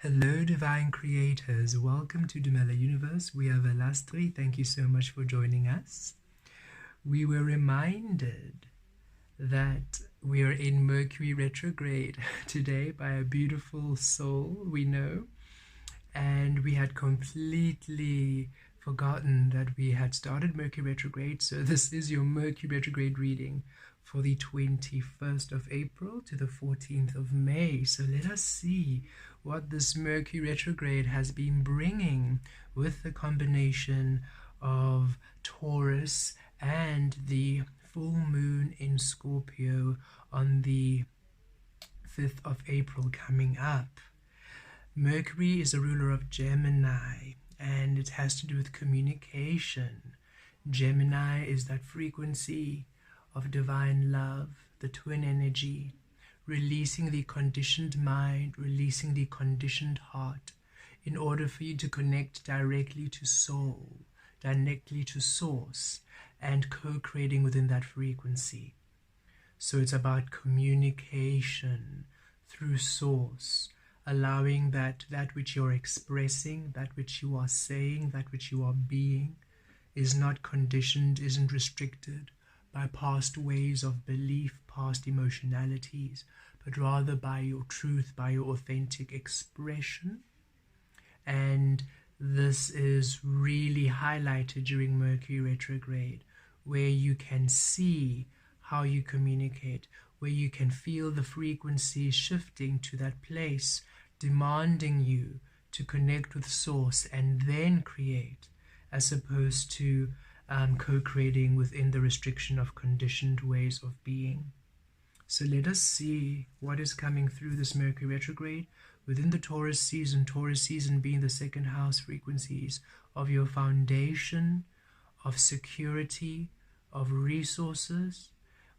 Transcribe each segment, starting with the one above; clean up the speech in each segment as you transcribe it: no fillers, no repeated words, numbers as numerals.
Hello, divine creators. Welcome to Dumela Universe. We are Velastri. Thank you so much for joining us. We were reminded that we are in Mercury Retrograde today by a beautiful soul we know, and we had completely forgotten that we had started Mercury Retrograde. So this is your Mercury Retrograde reading for the 21st of April to the 14th of May. So let us see what this Mercury Retrograde has been bringing with the combination of Taurus and the full moon in Scorpio on the 5th of April coming up. Mercury is a ruler of Gemini, and it has to do with communication. Gemini is that frequency of divine love, the twin energy, releasing the conditioned mind, releasing the conditioned heart, in order for you to connect directly to soul, directly to source, and co-creating within that frequency. So it's about communication through source, allowing that which you're expressing, that which you are saying, that which you are being, is not conditioned, isn't restricted by past ways of belief, past emotionalities, but rather by your truth, by your authentic expression. And this is really highlighted during Mercury Retrograde, where you can see how you communicate, where you can feel the frequency shifting to that place, demanding you to connect with source and then create, as opposed to co-creating within the restriction of conditioned ways of being. So let us see what is coming through this Mercury Retrograde within the Taurus season being the second house frequencies of your foundation, of security, of resources.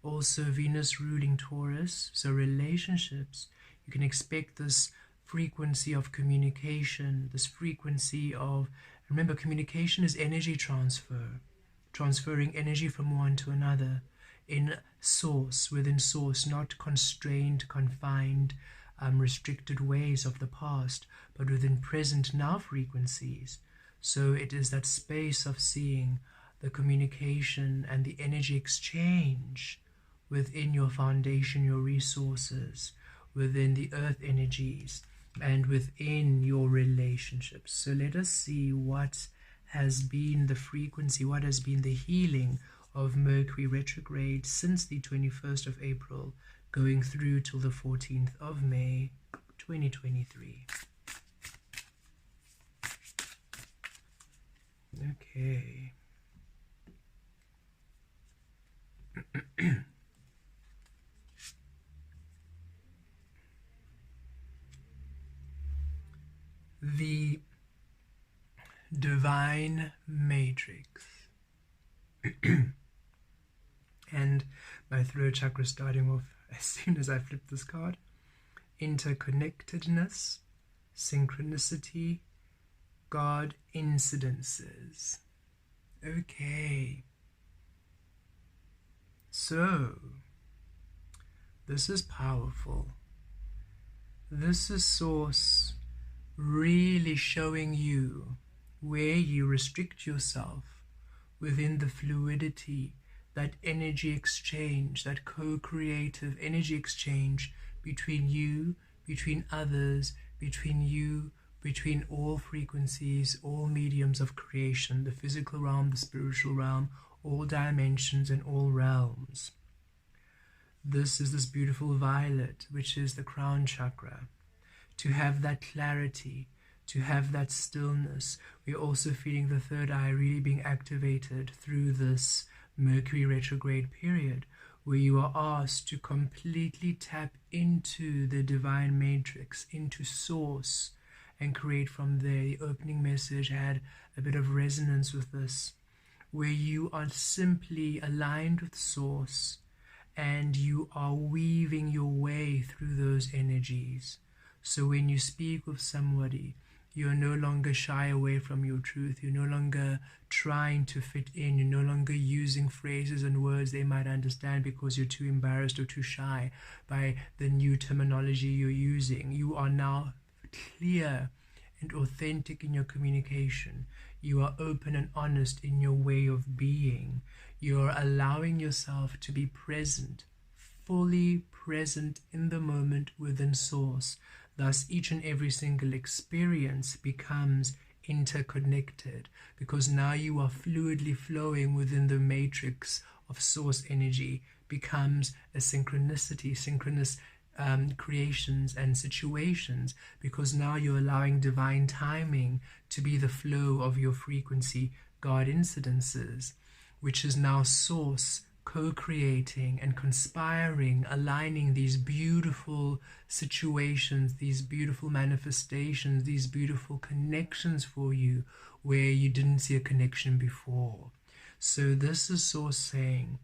Also Venus ruling Taurus, so relationships. You can expect this frequency of communication, this frequency of, remember, communication is energy transfer, transferring energy from one to another in source, within source, not constrained, confined, restricted ways of the past, but within present now frequencies. So it is that space of seeing the communication and the energy exchange within your foundation, your resources, within the earth energies, and within your relationships. So let us see what has been the frequency, what has been the healing of Mercury Retrograde since the 21st of April, going through till the 14th of May, 2023. Okay. The divine matrix. And my throat chakra starting off as soon as I flip this card. Interconnectedness, synchronicity, God incidences. Okay. So, this is powerful. This is source really showing you where you restrict yourself within the fluidity, that energy exchange, that co-creative energy exchange between you, between others, between you, between all frequencies, all mediums of creation, the physical realm, the spiritual realm, all dimensions and all realms. This is this beautiful violet, which is the crown chakra. To have that clarity, to have that stillness. We're also feeling the third eye really being activated through this Mercury retrograde period, where you are asked to completely tap into the divine matrix, into source, and create from there. The opening message had a bit of resonance with this, where you are simply aligned with source and you are weaving your way through those energies. So when you speak with somebody, you're no longer shy away from your truth. You're no longer trying to fit in. You're no longer using phrases and words they might understand because you're too embarrassed or too shy by the new terminology you're using. You are now clear and authentic in your communication. You are open and honest in your way of being. You are allowing yourself to be present, fully present in the moment within Source. Thus, each and every single experience becomes interconnected, because now you are fluidly flowing within the matrix of Source energy, becomes a synchronicity, synchronous creations and situations, because now you're allowing divine timing to be the flow of your frequency God incidences, which is now Source co-creating and conspiring, aligning these beautiful situations, these beautiful manifestations, these beautiful connections for you where you didn't see a connection before. So this is Source saying,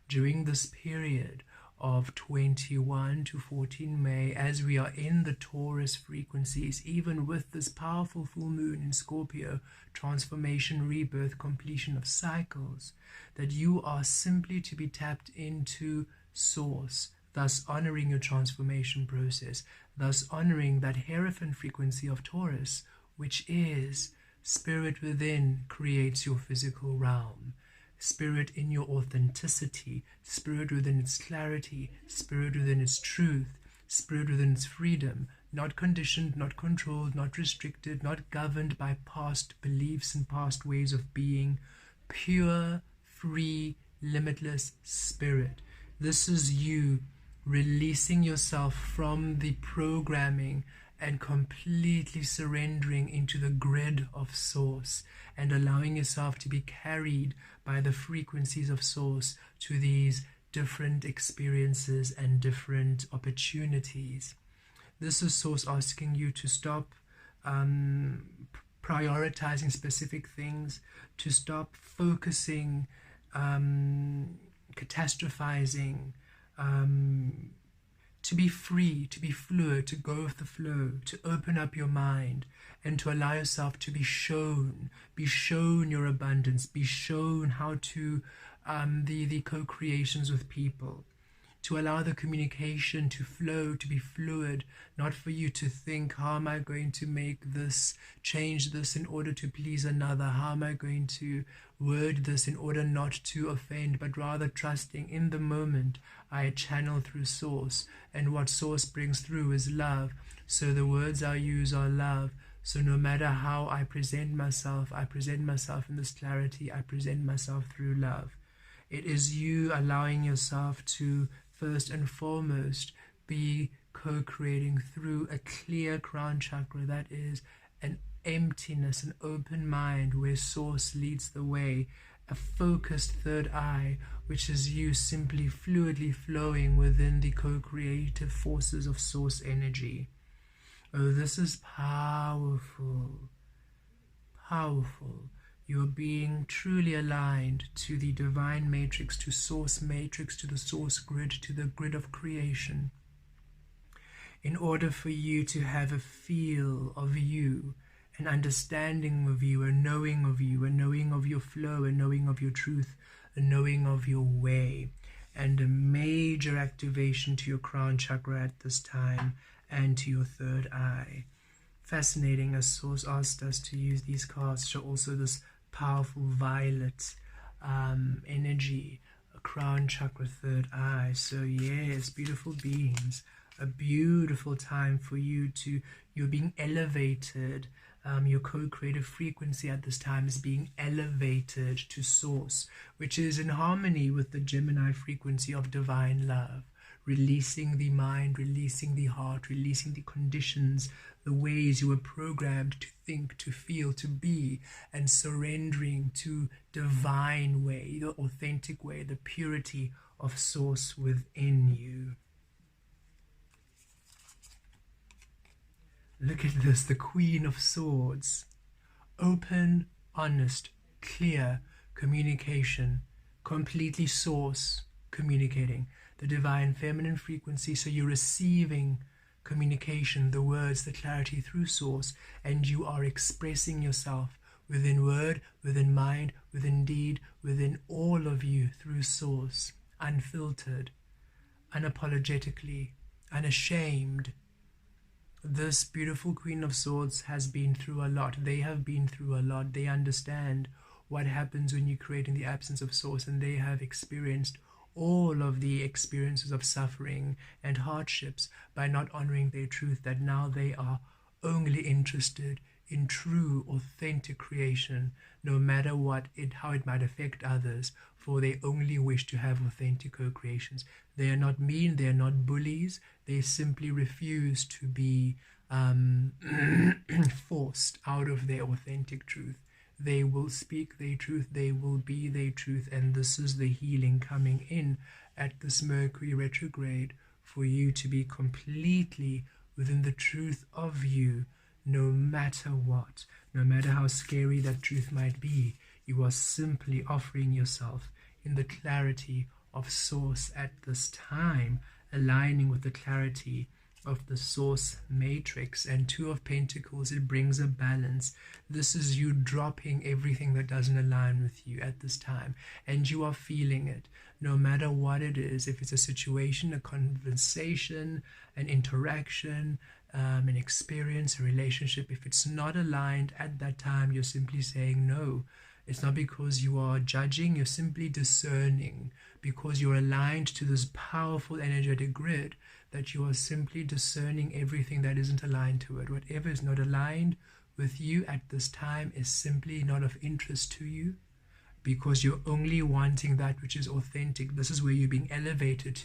during this period of 21 to 14 May, as we are in the Taurus frequencies, even with this powerful full moon in Scorpio, transformation, rebirth, completion of cycles, that you are simply to be tapped into Source, thus honoring your transformation process, thus honoring that Hierophant frequency of Taurus, which is spirit within creates your physical realm. Spirit in your authenticity, spirit within its clarity, spirit within its truth, spirit within its freedom, not conditioned, not controlled, not restricted, not governed by past beliefs and past ways of being, pure, free, limitless spirit. This is you releasing yourself from the programming and completely surrendering into the grid of Source and allowing yourself to be carried by the frequencies of Source to these different experiences and different opportunities. This is Source asking you to stop prioritizing specific things, to stop focusing, catastrophizing, to be free, to be fluid, to go with the flow, to open up your mind, and to allow yourself to be shown your abundance, be shown how to the co-creations with people, to allow the communication to flow, to be fluid, not for you to think, how am I going to make this, change this in order to please another, how am I going to word this in order not to offend, but rather trusting in the moment I channel through Source, and what Source brings through is love. So the words I use are love. So no matter how I present myself in this clarity, I present myself through love. It is you allowing yourself to first and foremost be co-creating through a clear crown chakra, that is an emptiness, an open mind where Source leads the way, a focused third eye, which is you simply fluidly flowing within the co-creative forces of Source energy. Oh, this is powerful, powerful. You're being truly aligned to the divine matrix, to Source matrix, to the Source grid, to the grid of creation, in order for you to have a feel of you, an understanding of you, a knowing of you, a knowing of your flow, a knowing of your truth, a knowing of your way, and a major activation to your crown chakra at this time and to your third eye. Fascinating, as Source asked us to use these cards, show also this powerful violet energy, a crown chakra, third eye. So yes, beautiful beings, a beautiful time for you to, you're being elevated. Your co-creative frequency at this time is being elevated to Source, which is in harmony with the Gemini frequency of divine love, releasing the mind, releasing the heart, releasing the conditions, the ways you were programmed to think, to feel, to be, and surrendering to divine way, the authentic way, the purity of Source within you. Look at this, the Queen of Swords. Open, honest, clear communication, completely Source communicating, the divine feminine frequency. So you're receiving communication, the words, the clarity through Source, and you are expressing yourself within word, within mind, within deed, within all of you through Source, unfiltered, unapologetically, unashamed, This beautiful Queen of Swords has been through a lot. They have been through a lot. They understand what happens when you create in the absence of source, and they have experienced all of the experiences of suffering and hardships by not honoring their truth, that now they are only interested in true, authentic creation, no matter how it might affect others, for they only wish to have authentic co-creations. They are not mean, they are not bullies, they simply refuse to be forced out of their authentic truth. They will speak their truth, they will be their truth, and this is the healing coming in at this Mercury retrograde, for you to be completely within the truth of you, no matter what, no matter how scary that truth might be. You are simply offering yourself in the clarity of source at this time, aligning with the clarity of the source matrix. And Two of Pentacles, it brings a balance. This is you dropping everything that doesn't align with you at this time, and you are feeling it no matter what it is. If it's a situation, a conversation, an interaction, an experience, a relationship, if it's not aligned at that time, you're simply saying no. It's not because you are judging, you're simply discerning, because you're aligned to this powerful energetic grid, that you are simply discerning everything that isn't aligned to it. Whatever is not aligned with you at this time is simply not of interest to you, because you're only wanting that which is authentic. This is where you're being elevated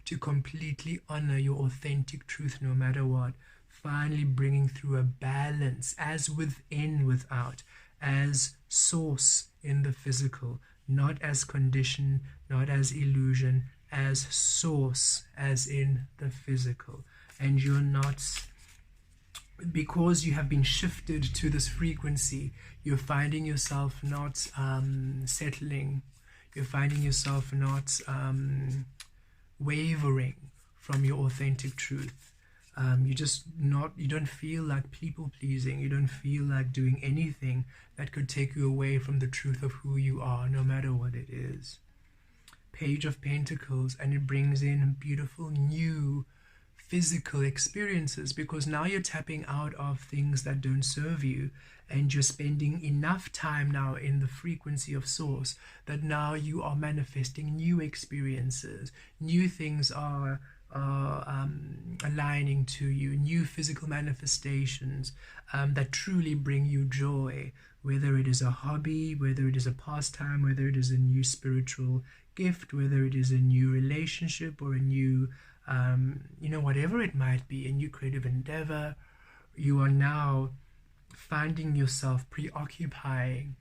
to completely honor your authentic truth no matter what. Finally bringing through a balance, as within, without, as source in the physical, not as condition, not as illusion, as source, as in the physical. And you're not, because you have been shifted to this frequency, you're finding yourself not settling, you're finding yourself not wavering from your authentic truth. You don't feel like people pleasing, you don't feel like doing anything that could take you away from the truth of who you are, no matter what it is. Page of Pentacles, and it brings in beautiful new physical experiences, because now you're tapping out of things that don't serve you, and you're spending enough time now in the frequency of source that now you are manifesting new experiences. New things are aligning to you, new physical manifestations that truly bring you joy, whether it is a hobby, whether it is a pastime, whether it is a new spiritual gift, whether it is a new relationship or a new whatever it might be, a new creative endeavor. You are now finding yourself preoccupying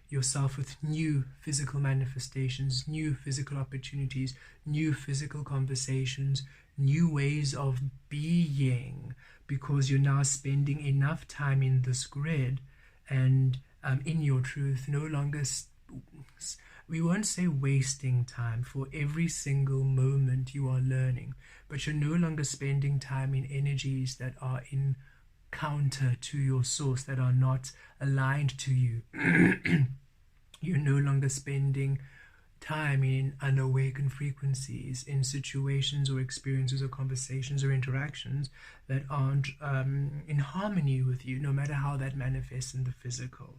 yourself with new physical manifestations, new physical opportunities, new physical conversations, new ways of being, because you're now spending enough time in this grid and in your truth, no longer we won't say wasting time, for every single moment you are learning, but you're no longer spending time in energies that are in counter to your source, that are not aligned to you. You're no longer spending time in unawakened frequencies, in situations or experiences or conversations or interactions that aren't in harmony with you, no matter how that manifests in the physical.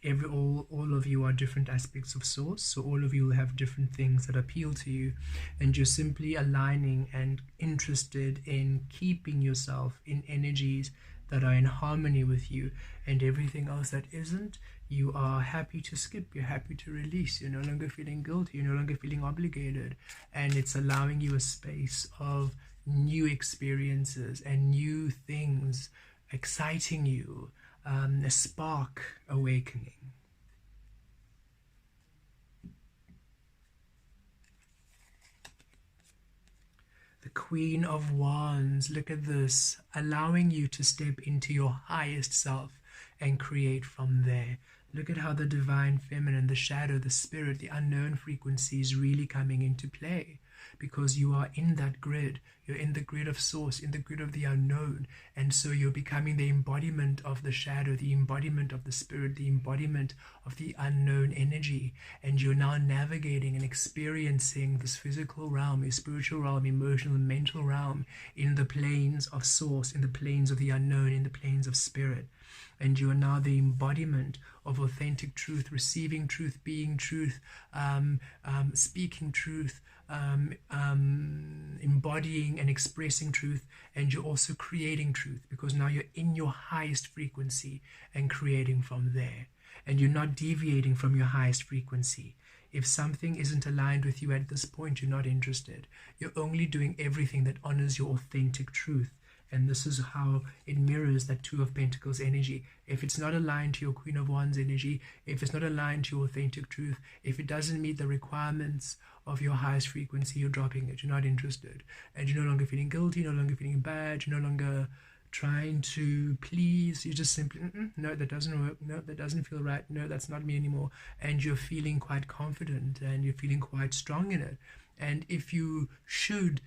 All of you are different aspects of source, so all of you will have different things that appeal to you, and you're simply aligning and interested in keeping yourself in energies that are in harmony with you, and everything else that isn't, you are happy to skip, you're happy to release, you're no longer feeling guilty, you're no longer feeling obligated, and it's allowing you a space of new experiences and new things exciting you, a spark awakening. The Queen of Wands, look at this, allowing you to step into your highest self and create from there. Look at how the divine feminine, the shadow, the spirit, the unknown frequency is really coming into play. because you are in that grid. You're in the grid of source, in the grid of the unknown. And so you're becoming the embodiment of the shadow, the embodiment of the spirit, the embodiment of the unknown energy. And you're now navigating and experiencing this physical realm, a spiritual realm, emotional and mental realm, in the planes of source, in the planes of the unknown, in the planes of spirit. And you are now the embodiment of authentic truth, receiving truth, being truth, speaking truth, embodying and expressing truth. And you're also creating truth, because now you're in your highest frequency and creating from there. And you're not deviating from your highest frequency. If something isn't aligned with you at this point, you're not interested. You're only doing everything that honors your authentic truth. And this is how it mirrors that Two of Pentacles energy. If it's not aligned to your Queen of Wands energy, if it's not aligned to your authentic truth, if it doesn't meet the requirements of your highest frequency, you're dropping it. You're not interested. And you're no longer feeling guilty, no longer feeling bad, you're no longer trying to please. You just simply, no, that doesn't work. No, that doesn't feel right. No, that's not me anymore. And you're feeling quite confident and you're feeling quite strong in it. And if you should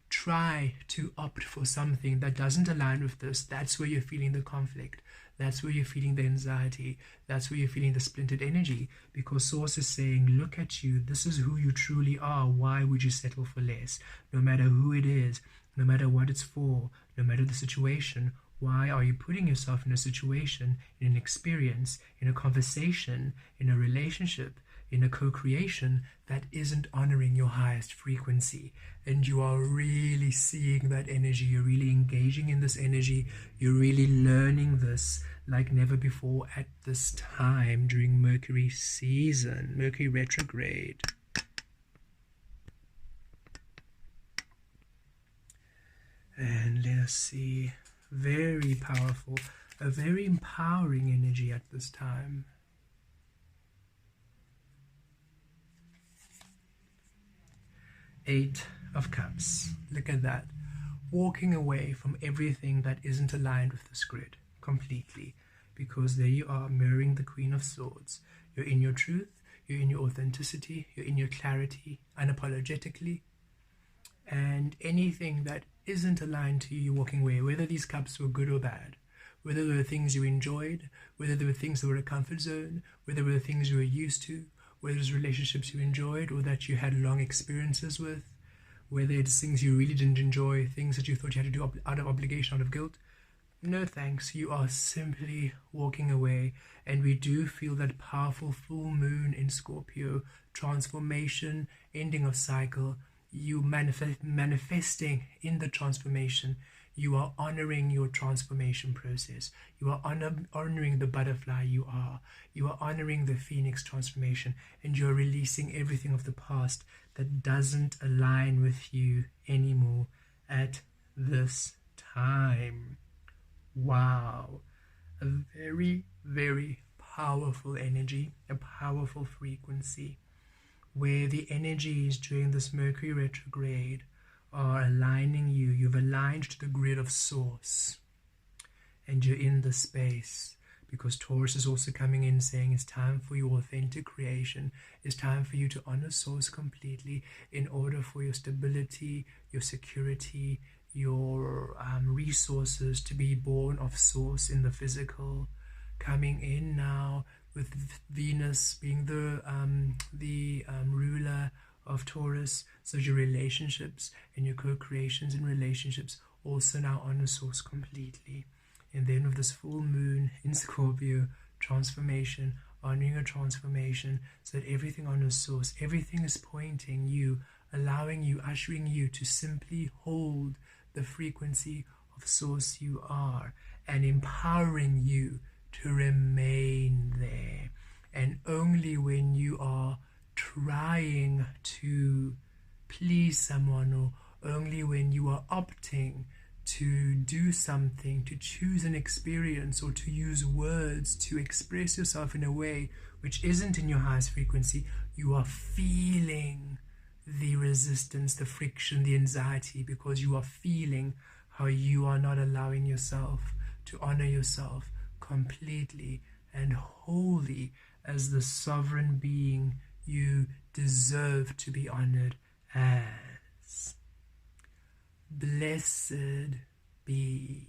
try to opt for something that doesn't align with this, that's where you're feeling the conflict. That's where you're feeling the anxiety. That's where you're feeling the splintered energy, because Source is saying, look at you. This is who you truly are. Why would you settle for less? No matter who it is, no matter what it's for, no matter the situation, why are you putting yourself in a situation, in an experience, in a conversation, in a relationship, in a co-creation that isn't honoring your highest frequency? And you are really seeing that energy. You're really engaging in this energy. You're really learning this like never before at this time during Mercury season, Mercury Retrograde. And let us see, very powerful, a very empowering energy at this time. Eight of Cups. Look at that. Walking away from everything that isn't aligned with this grid completely, because there you are, mirroring the Queen of Swords. You're in your truth, you're in your authenticity, you're in your clarity, unapologetically. And anything that isn't aligned to you, you're walking away, whether these cups were good or bad, whether there were things you enjoyed, whether there were things that were a comfort zone, whether there were things you were used to, whether it's relationships you enjoyed or that you had long experiences with, whether it's things you really didn't enjoy, things that you thought you had to do out of obligation, out of guilt. No thanks, you are simply walking away. And we do feel that powerful full moon in Scorpio, transformation, ending of cycle. You manifesting in the transformation. You are honoring your transformation process. You are honoring the butterfly you are. You are honoring the phoenix transformation. And you are releasing everything of the past that doesn't align with you anymore at this time. Wow. A very, very powerful energy, a powerful frequency, where the energies during this Mercury retrograde are aligning you. You've aligned to the grid of source, and you're in the space, because Taurus is also coming in saying it's time for your authentic creation. It's time for you to honor source completely in order for your stability, your security, your resources to be born of source in the physical. Coming in now with Venus being the ruler of Taurus, so your relationships and your co-creations and relationships also now honor source completely. And then with this full moon in Scorpio, transformation, honoring a transformation, so that everything honors source, everything is pointing you, allowing you, ushering you to simply hold the frequency of source you are, and empowering you to remain there. And only when you are trying to please someone, or only when you are opting to do something, to choose an experience, or to use words to express yourself in a way which isn't in your highest frequency, you are feeling the resistance, the friction, the anxiety, because you are feeling how you are not allowing yourself to honor yourself completely and wholly as the sovereign being you deserve to be honored as. Blessed be